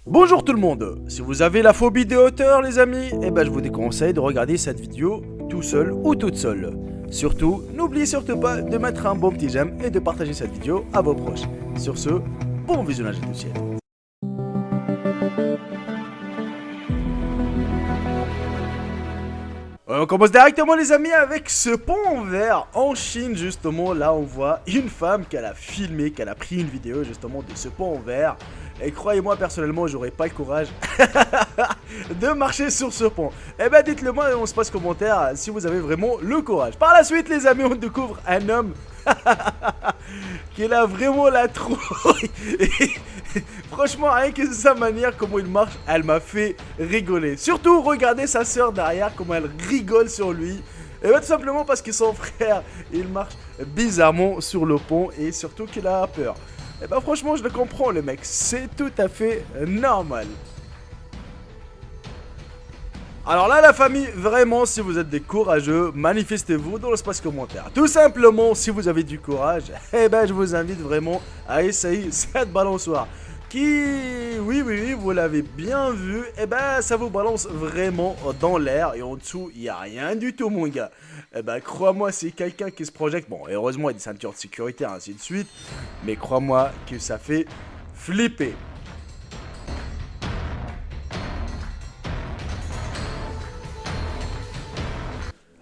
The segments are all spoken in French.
Bonjour tout le monde. Si vous avez la phobie des hauteurs les amis, je vous déconseille de regarder cette vidéo tout seul ou toute seule. Surtout, n'oubliez surtout pas de mettre un bon petit j'aime et de partager cette vidéo à vos proches. Sur ce, bon visionnage à tous. On commence directement les amis avec ce pont en verre en Chine justement. Là on voit une femme qu'elle a filmé, qu'elle a pris une vidéo justement de ce pont en verre. Et croyez-moi personnellement j'aurais pas le courage de marcher sur ce pont. Dites-le moi dans l'espace commentaire si vous avez vraiment le courage. Par la suite les amis on découvre un homme qu'il a vraiment la trouille. Franchement, rien que sa manière, comment il marche, elle m'a fait rigoler. Surtout, regardez sa soeur derrière, comment elle rigole sur lui. Et tout simplement parce que son frère, il marche bizarrement sur le pont et surtout qu'il a peur. Franchement, je le comprends, le mec. C'est tout à fait normal. Alors là la famille, vraiment si vous êtes des courageux, manifestez-vous dans l'espace commentaire. Tout simplement si vous avez du courage, je vous invite vraiment à essayer cette balançoire. Qui, oui, vous l'avez bien vu, ça vous balance vraiment dans l'air et en dessous il n'y a rien du tout mon gars. Crois-moi c'est quelqu'un qui se projette, bon heureusement il y a des ceintures de sécurité ainsi de suite, mais crois-moi que ça fait flipper.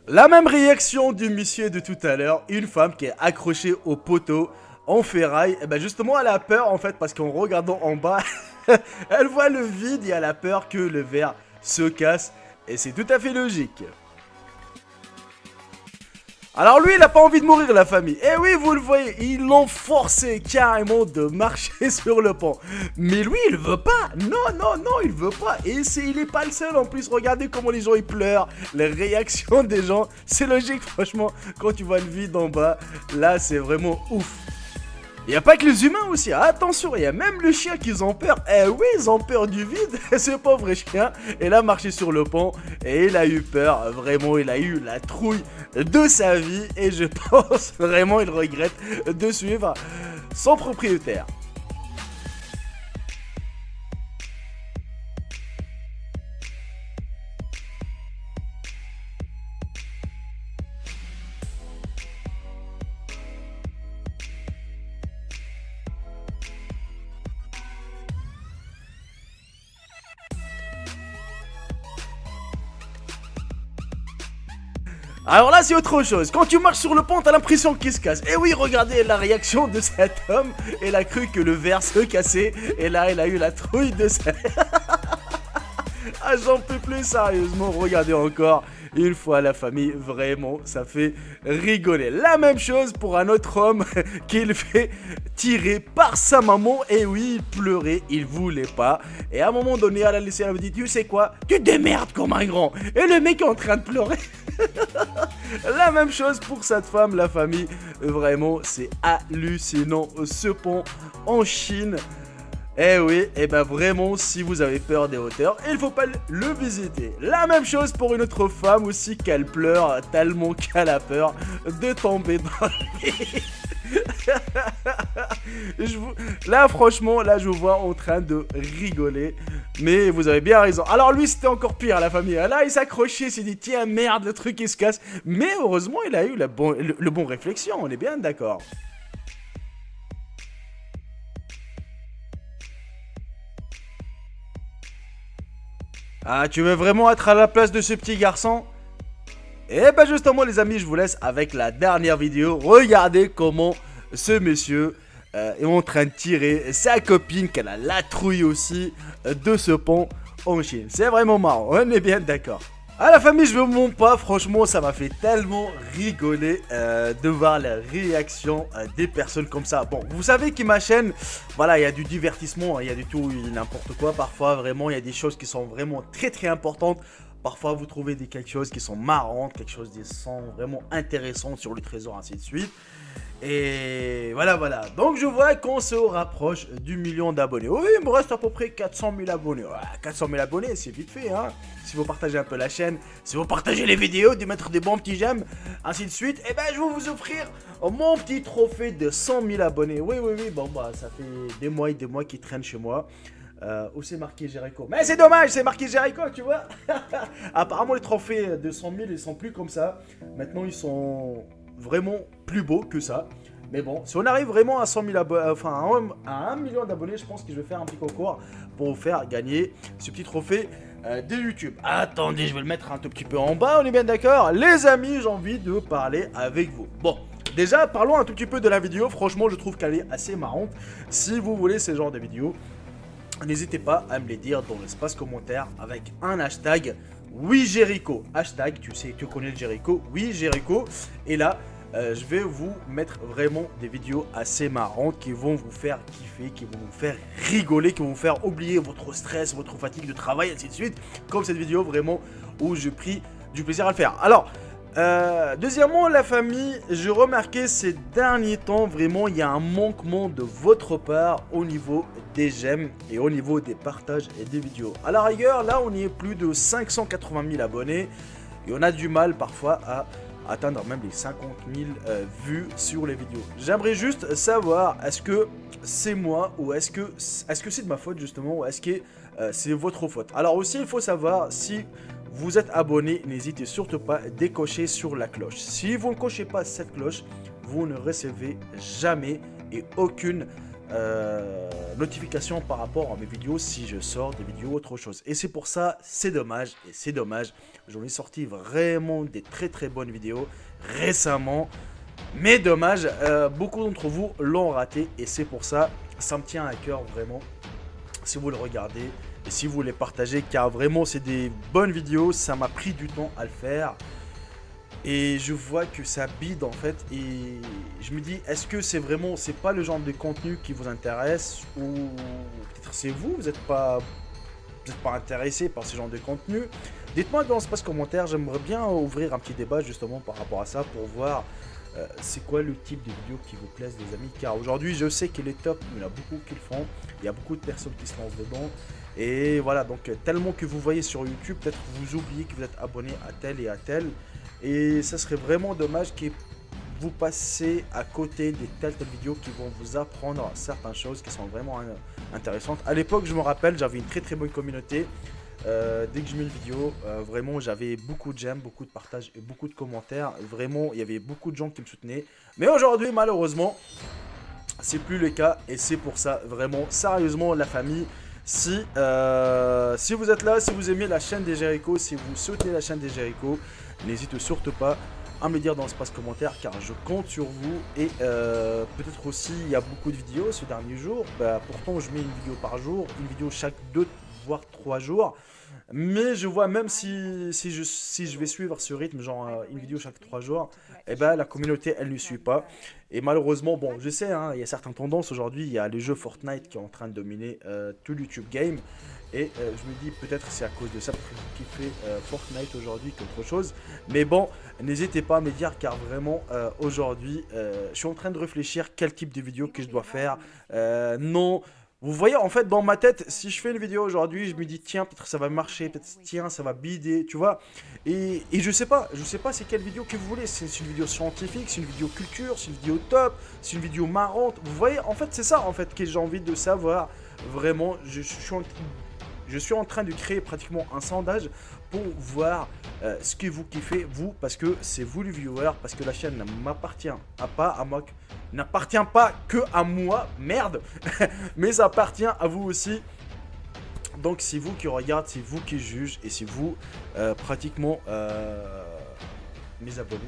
La même réaction du monsieur de tout à l'heure, une femme qui est accrochée au poteau en ferraille. Justement elle a peur en fait parce qu'en regardant en bas, elle voit le vide et elle a peur que le verre se casse. Et c'est tout à fait logique. Alors lui il a pas envie de mourir la famille. Et oui vous le voyez, ils l'ont forcé carrément de marcher sur le pont. Mais lui il veut pas. Non il veut pas. Et il est pas le seul en plus. Regardez comment les gens ils pleurent. Les réactions des gens. C'est logique franchement. Quand tu vois le vide en bas. Là c'est vraiment ouf. Il n'y a pas que les humains aussi, attention, il y a même les chiens qui ont peur. Eh oui, ils ont peur du vide, ce pauvre chien. Il a marché sur le pont et il a eu peur, vraiment, il a eu la trouille de sa vie. Et je pense vraiment il regrette de suivre son propriétaire. Alors là c'est autre chose, quand tu marches sur le pont t'as l'impression qu'il se casse. Et oui regardez la réaction de cet homme. Il a cru que le verre se cassait. Et là il a eu la trouille de sa... Ah j'en peux plus sérieusement, regardez encore une fois la famille, vraiment ça fait rigoler. La même chose pour un autre homme qu'il fait tirer par sa maman. Et oui il pleurait, il voulait pas. Et à un moment donné elle a laissé, elle me dit tu sais quoi, tu te démerdes comme un grand. Et le mec est en train de pleurer. La même chose pour cette femme, la famille, vraiment c'est hallucinant ce pont en Chine. Eh oui, vraiment si vous avez peur des hauteurs, il faut pas le visiter. La même chose pour une autre femme aussi, qu'elle pleure tellement qu'elle a peur de tomber dans le vide. Là franchement, là je vous vois en train de rigoler. Mais vous avez bien raison. Alors lui c'était encore pire la famille. Là il s'accrochait, il s'est dit tiens merde le truc il se casse. Mais heureusement il a eu le bon réflexion, on est bien d'accord. Ah tu veux vraiment être à la place de ce petit garçon? Justement les amis je vous laisse avec la dernière vidéo. Regardez comment ce monsieur est en train de tirer sa copine qu'elle a la trouille aussi de ce pont en Chine. C'est vraiment marrant, on est bien d'accord. Ah la famille je vous montre pas, franchement ça m'a fait tellement rigoler de voir la réaction des personnes comme ça. Bon vous savez que ma chaîne, voilà il y a du divertissement, il y a du tout n'importe quoi. Parfois vraiment il y a des choses qui sont vraiment très importantes. Parfois vous trouvez quelque chose qui sont marrantes, quelque chose qui sont vraiment intéressantes sur le trésor ainsi de suite. Et voilà. Donc je vois qu'on se rapproche du million d'abonnés. Oui, il me reste à peu près 400 000 abonnés. Ouais, 400 000 abonnés, c'est vite fait, hein. Si vous partagez un peu la chaîne, si vous partagez les vidéos, de mettre des bons petits j'aime, ainsi de suite, je vais vous offrir mon petit trophée de 100 000 abonnés. Oui, bon ça fait des mois et des mois qu'il traîne chez moi. Où c'est marqué Jericho. Mais c'est dommage, c'est marqué Jericho, tu vois. Apparemment, les trophées de 100 000, ils sont plus comme ça. Maintenant, ils sont vraiment plus beaux que ça. Mais bon, si on arrive vraiment à 100 000 abonnés, enfin à 1 million d'abonnés, je pense que je vais faire un petit concours pour vous faire gagner ce petit trophée de YouTube. Attendez, je vais le mettre un tout petit peu en bas, on est bien d'accord? Les amis, j'ai envie de parler avec vous. Bon, déjà, parlons un tout petit peu de la vidéo. Franchement, je trouve qu'elle est assez marrante. Si vous voulez ce genre de vidéo, n'hésitez pas à me les dire dans l'espace commentaire avec un hashtag WeJericho. Hashtag, tu sais, tu connais le Jericho, WeJericho. Et là, je vais vous mettre vraiment des vidéos assez marrantes qui vont vous faire kiffer, qui vont vous faire rigoler, qui vont vous faire oublier votre stress, votre fatigue de travail, ainsi de suite. Comme cette vidéo vraiment où je pris du plaisir à le faire. Alors, deuxièmement, la famille, j'ai remarqué ces derniers temps, vraiment, il y a un manquement de votre part au niveau des j'aime et au niveau des partages et des vidéos. À la rigueur, là, on y est plus de 580 000 abonnés et on a du mal parfois à atteindre même les 50 000 vues sur les vidéos. J'aimerais juste savoir, est-ce que c'est moi ou est-ce que c'est de ma faute justement ou est-ce que c'est votre faute. Alors aussi, il faut savoir si vous êtes abonné, n'hésitez surtout pas à décocher sur la cloche. Si vous ne cochez pas cette cloche, vous ne recevez jamais et aucune notification par rapport à mes vidéos si je sors des vidéos autre chose. Et c'est pour ça, c'est dommage, et c'est dommage. J'en ai sorti vraiment des très bonnes vidéos récemment. Mais dommage, beaucoup d'entre vous l'ont raté et c'est pour ça, ça me tient à cœur vraiment. Si vous le regardez et si vous les partagez, car vraiment c'est des bonnes vidéos, ça m'a pris du temps à le faire. Et je vois que ça bide en fait et je me dis est-ce que c'est vraiment, c'est pas le genre de contenu qui vous intéresse ou peut-être c'est vous, vous n'êtes pas intéressé par ce genre de contenu. Dites-moi dans l'espace commentaire, j'aimerais bien ouvrir un petit débat justement par rapport à ça pour voir c'est quoi le type de vidéo qui vous plaise les amis, car aujourd'hui je sais qu'il est top, il y en a beaucoup qui le font, il y a beaucoup de personnes qui se lancent dedans et voilà, donc tellement que vous voyez sur YouTube, peut-être vous oubliez que vous êtes abonné à tel et à tel et ça serait vraiment dommage que vous passez à côté de telles vidéos qui vont vous apprendre certaines choses qui sont vraiment intéressantes. À l'époque, je me rappelle, j'avais une très bonne communauté. Dès que je mets une vidéo, vraiment j'avais beaucoup de j'aime, beaucoup de partages et beaucoup de commentaires. Vraiment, il y avait beaucoup de gens qui me soutenaient. Mais aujourd'hui, malheureusement, c'est plus le cas et c'est pour ça, vraiment, sérieusement, la famille. Si vous êtes là, si vous aimez la chaîne des Jericho, si vous soutenez la chaîne des Jericho, n'hésitez surtout pas à me le dire dans l'espace commentaire car je compte sur vous et peut-être aussi il y a beaucoup de vidéos ces derniers jours. Pourtant je mets une vidéo par jour, une vidéo chaque 2 voire 3 jours. Mais je vois même si je vais suivre ce rythme, genre une vidéo chaque 3 jours, et ben la communauté elle ne suit pas. Et malheureusement, bon je sais, hein, il y a certaines tendances aujourd'hui, il y a les jeux Fortnite qui est en train de dominer tout YouTube Game. Et je me dis peut-être c'est à cause de ça qui fait Fortnite aujourd'hui qu'autre chose. Mais bon, n'hésitez pas à me dire car vraiment aujourd'hui, je suis en train de réfléchir quel type de vidéo que je dois faire. Non, vous voyez en fait dans ma tête, si je fais une vidéo aujourd'hui, je me dis tiens peut-être ça va marcher, peut-être tiens ça va bider, tu vois. Et je sais pas c'est quelle vidéo que vous voulez. C'est une vidéo scientifique, c'est une vidéo culture, c'est une vidéo top, c'est une vidéo marrante. Vous voyez en fait c'est ça en fait que j'ai envie de savoir. Vraiment, je suis en train de créer pratiquement un sondage pour voir ce que vous kiffez, vous, parce que c'est vous les viewers, parce que la chaîne ne m'appartient pas à moi, n'appartient pas que à moi, merde, mais ça appartient à vous aussi. Donc c'est vous qui regardez, c'est vous qui jugez et c'est vous pratiquement mes abonnés,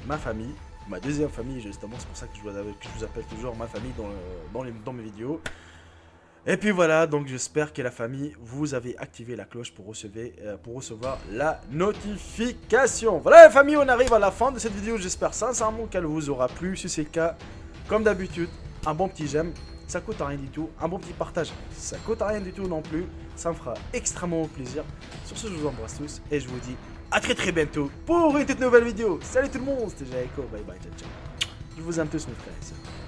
ma famille, ma deuxième famille justement, c'est pour ça que je vous appelle toujours ma famille dans mes vidéos. Et puis voilà, donc j'espère que la famille, vous avez activé la cloche pour recevoir la notification. Voilà la famille, on arrive à la fin de cette vidéo, j'espère sincèrement qu'elle vous aura plu. Si c'est le cas, comme d'habitude, un bon petit j'aime, ça coûte rien du tout. Un bon petit partage, ça coûte rien du tout non plus. Ça me fera extrêmement plaisir. Sur ce, je vous embrasse tous et je vous dis à très bientôt pour une toute nouvelle vidéo. Salut tout le monde, c'était Jericho, bye bye, ciao ciao. Je vous aime tous mes frères et sœurs.